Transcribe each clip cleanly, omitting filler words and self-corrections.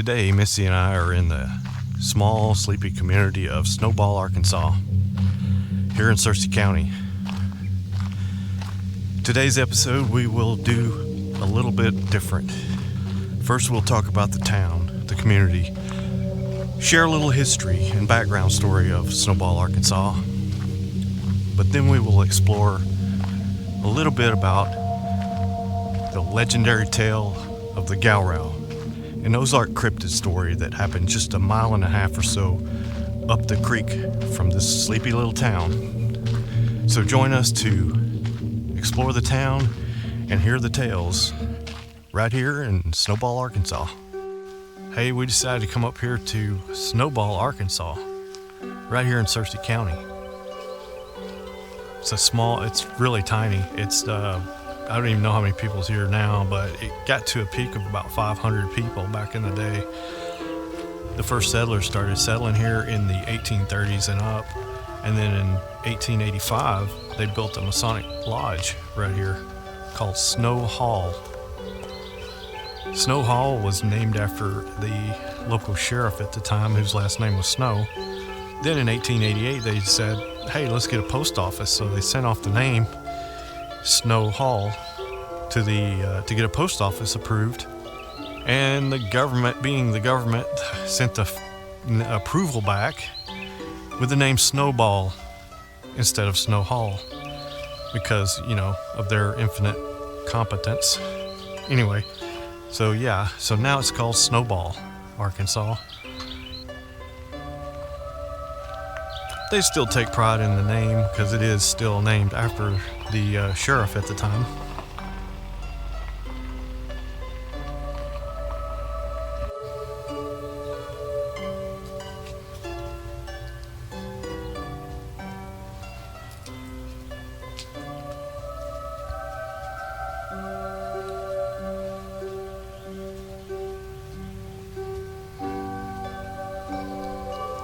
Today, Missy and I are in the small, sleepy community of Snowball, Arkansas, here in Searcy County. Today's episode, we will do a little bit different. First, we'll talk about the town, the community, share a little history and background story of Snowball, Arkansas. But then we will explore a little bit about the legendary tale of the Gowrow, an Ozark cryptid story that happened just a mile and a half or so up the creek from this sleepy little town. So join us to explore the town and hear the tales right here in Snowball, Arkansas. Hey, we decided to come up here to Snowball, Arkansas, right here in Searcy County. It's really tiny. I don't even know how many people's here now, but it got to a peak of about 500 people back in the day. The first settlers started settling here in the 1830s and up, and then in 1885 they built a Masonic lodge right here called Snow Hall. Snow Hall was named after the local sheriff at the time, whose last name was Snow. Then in 1888 they said, hey, let's get a post office, so they sent off the name Snow Hall to get a post office approved, and the government, being the government, sent the approval back with the name Snowball instead of Snow Hall because, of their infinite competence. Anyway, so now it's called Snowball, Arkansas. They still take pride in the name because it is still named after the sheriff at the time.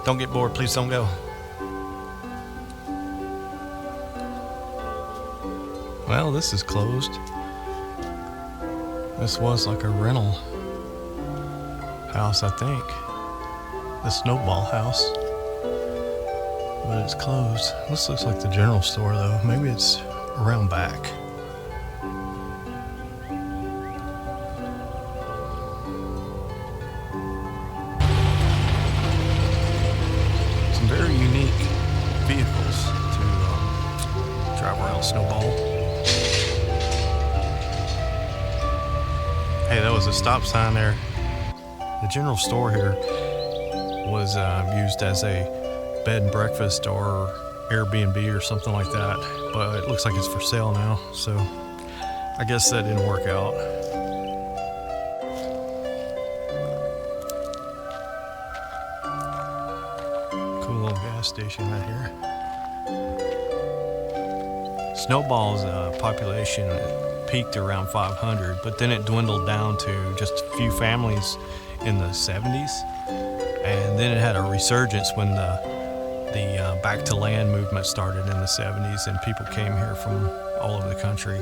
Don't get bored, please don't go. Well, this is closed. This was like a rental house, I think. The Snowball house. But it's closed. This looks like the general store, though. Maybe it's around back. Some very unique vehicles to drive around Snowball. Hey, that was a stop sign there. The general store here was used as a bed and breakfast or Airbnb or something like that, but it looks like it's for sale now, so I guess that didn't work out. Cool little gas station right here. Snowball's population peaked around 500, but then it dwindled down to just a few families in the 70s, and then it had a resurgence when the back to land movement started in the 70s, and people came here from all over the country.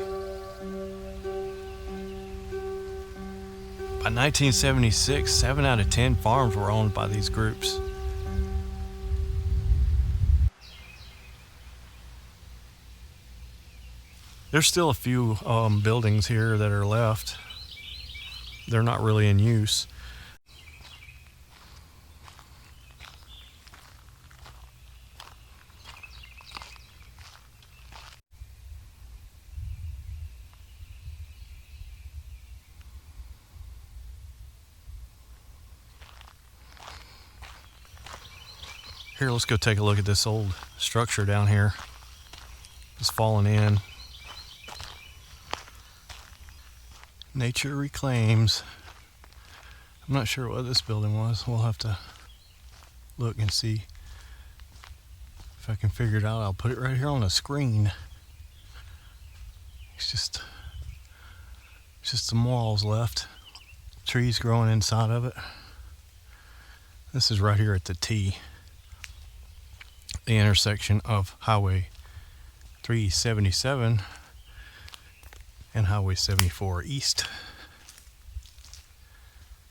By 1976, 7 out of 10 farms were owned by these groups. There's still a few buildings here that are left. They're not really in use. Here, let's go take a look at this old structure down here. It's fallen in. Nature reclaims. I'm not sure what this building was. We'll have to look and see if I can figure it out. I'll put it right here on the screen. It's just some walls left. Trees growing inside of it. This is right here at the T, the intersection of Highway 377 and Highway 74 East.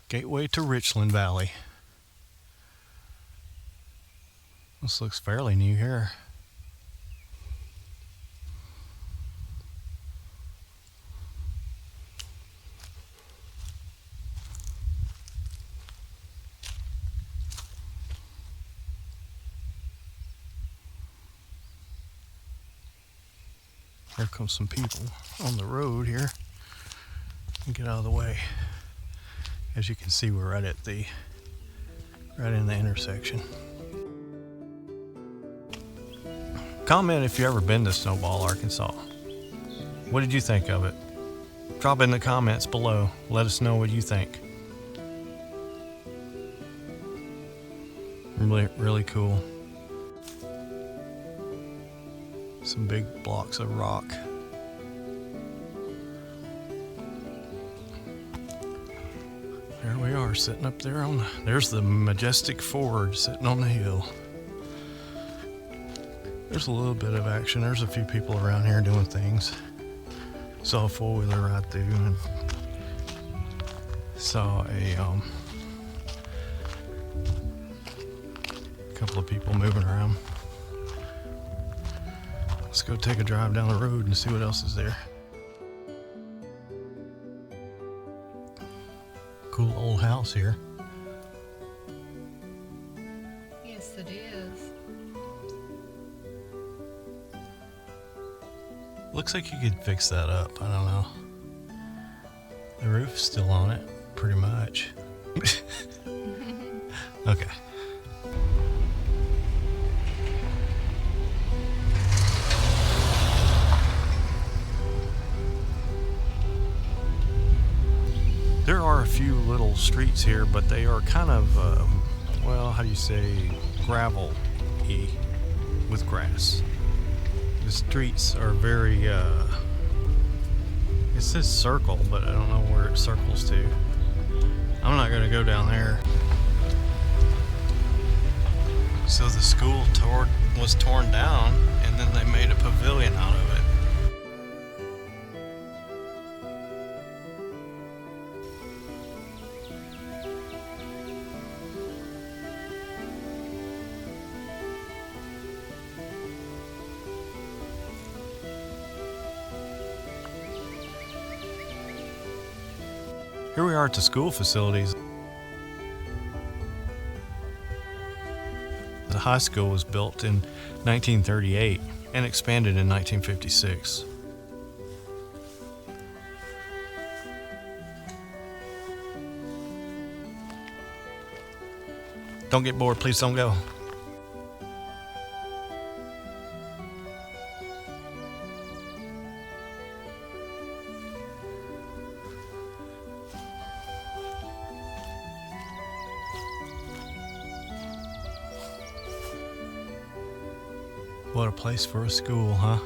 Gateway to Richland Valley. This looks fairly new here. Here comes some people on the road here. Get out of the way. As you can see, we're right in the intersection. Comment if you've ever been to Snowball, Arkansas. What did you think of it? Drop in the comments below. Let us know what you think. Really, really cool. Some big blocks of rock. There we are, sitting up there there's the majestic Ford sitting on the hill. There's a little bit of action. There's a few people around here doing things. Saw a four-wheeler right through and saw a couple of people moving around. Let's go take a drive down the road and see what else is there. Cool old house here. Yes, it is. Looks like you could fix that up. I don't know. The roof's still on it, pretty much. Okay. There are a few little streets here, but they are kind of, well, how do you say, gravel-y with grass. The streets are very, it says circle, but I don't know where it circles to. I'm not gonna go down there. So the school was torn down, and then they made a pavilion out of it. Here we are at the school facilities. The high school was built in 1938 and expanded in 1956. Don't get bored, please don't go. What a place for a school, huh?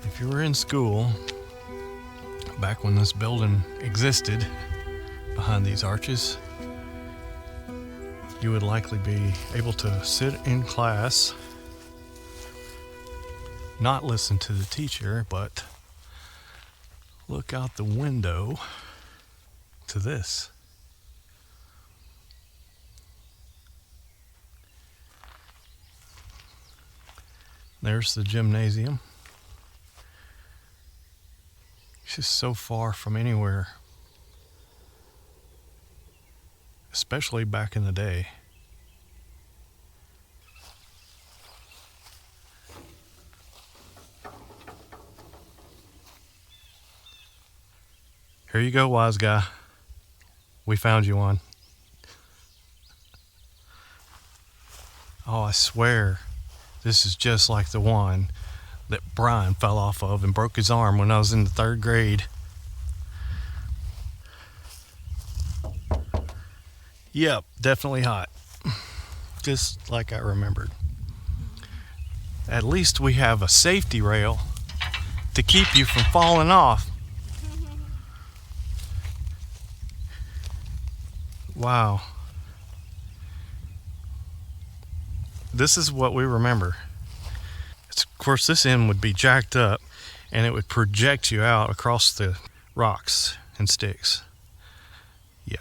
If you were in school back when this building existed behind these arches, you would likely be able to sit in class, not listen to the teacher, but look out the window to this. There's the gymnasium. It's just so far from anywhere, especially back in the day. Here you go, wise guy. We found you one. Oh, I swear. This is just like the one that Brian fell off of and broke his arm when I was in the 3rd grade. Yep, definitely hot. Just like I remembered. At least we have a safety rail to keep you from falling off. Wow. This is what we remember. Of course, this end would be jacked up, and it would project you out across the rocks and sticks. Yeah.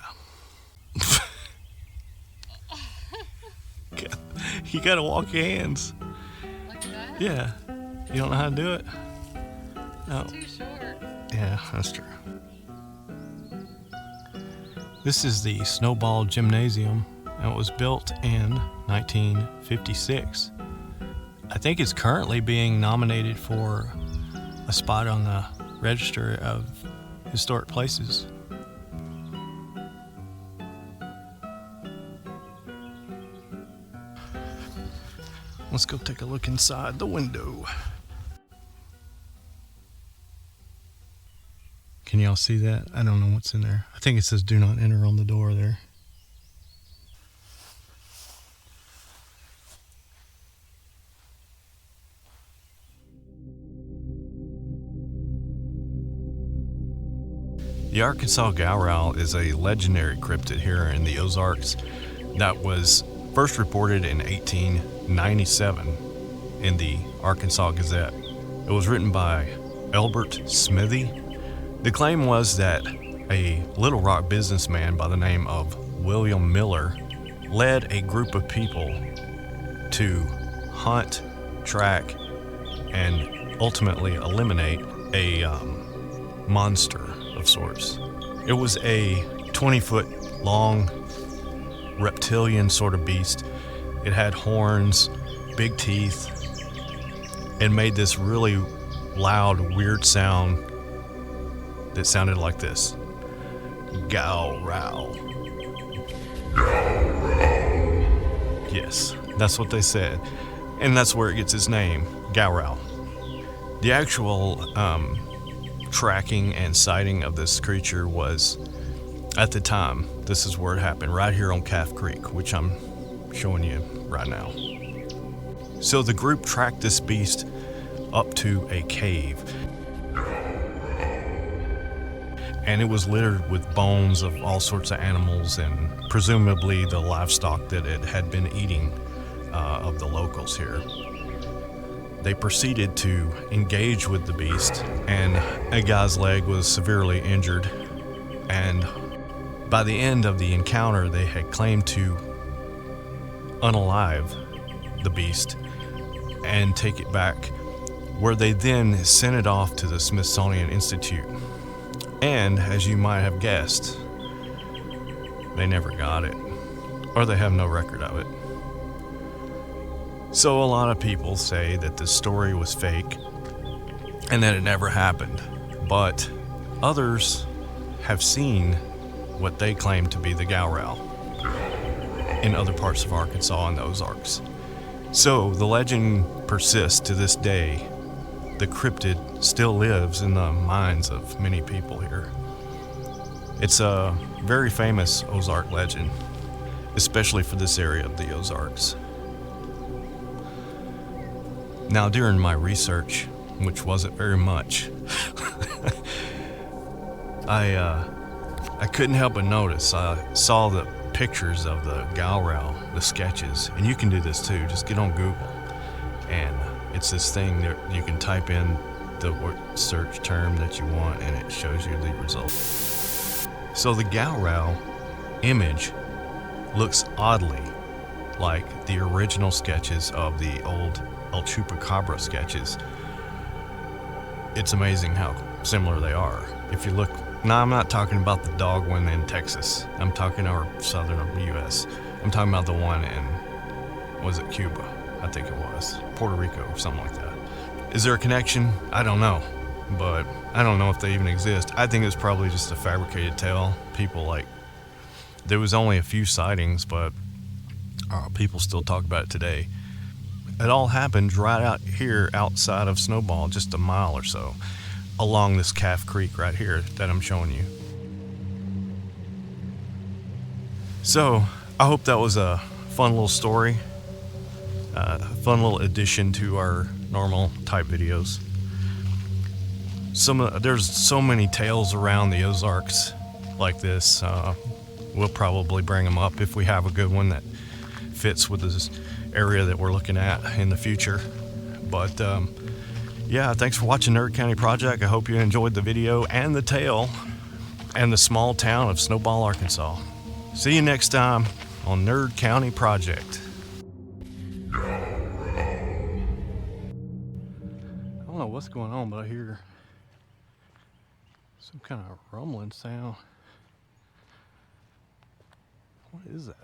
You gotta walk your hands. Like that? Yeah. You don't know how to do it? No. Too short. Yeah, that's true. This is the Snowball Gymnasium, and it was built in 1956. I think it's currently being nominated for a spot on the Register of Historic Places. Let's go take a look inside the window. Can y'all see that? I don't know what's in there. I think it says do not enter on the door there. The Arkansas Gowrow is a legendary cryptid here in the Ozarks that was first reported in 1897 in the Arkansas Gazette. It was written by Elbert Smithy. The claim was that a Little Rock businessman by the name of William Miller led a group of people to hunt, track, and ultimately eliminate a monster of sorts. It was a 20-foot long reptilian sort of beast. It had horns, big teeth, and made this really loud, weird sound that sounded like this. Gowrow. Gowrow. Yes, that's what they said. And that's where it gets its name, Gowrow. The actual tracking and sighting of this creature was, at the time, this is where it happened, right here on Calf Creek, which I'm showing you right now. So the group tracked this beast up to a cave. And it was littered with bones of all sorts of animals and presumably the livestock that it had been eating of the locals here. They proceeded to engage with the beast, and a guy's leg was severely injured. And by the end of the encounter, they had claimed to unalive the beast and take it back, where they then sent it off to the Smithsonian Institute. And, as you might have guessed, they never got it, or they have no record of it. So a lot of people say that the story was fake and that it never happened, but others have seen what they claim to be the Gowrow in other parts of Arkansas and the Ozarks. So the legend persists to this day. The cryptid still lives in the minds of many people here. It's a very famous Ozark legend, especially for this area of the Ozarks. Now, during my research, which wasn't very much, I couldn't help but notice. I saw the pictures of the Gowrow, the sketches, and you can do this too. Just get on Google, and it's this thing that you can type in the search term that you want, and it shows you the results. So the Gowrow image looks oddly like the original sketches of the old El Chupacabra sketches. It's amazing how similar they are. If you look, now I'm not talking about the dog one in Texas. I'm talking our southern U.S. I'm talking about the one in, was it Cuba? I think it was. Puerto Rico or something like that. Is there a connection? I don't know. But I don't know if they even exist. I think it's probably just a fabricated tale. There was only a few sightings, but people still talk about it today. It all happened right out here outside of Snowball, just a mile or so, along this Calf Creek right here that I'm showing you. So, I hope that was a fun little story, a fun little addition to our normal type videos. There's so many tales around the Ozarks like this. We'll probably bring them up if we have a good one that fits with this area that we're looking at in the future. But Yeah, thanks for watching Nerd County Project. I hope you enjoyed the video and the tale and the small town of Snowball, Arkansas. See you next time on Nerd County Project. I don't know what's going on, but I hear some kind of rumbling sound. What is that?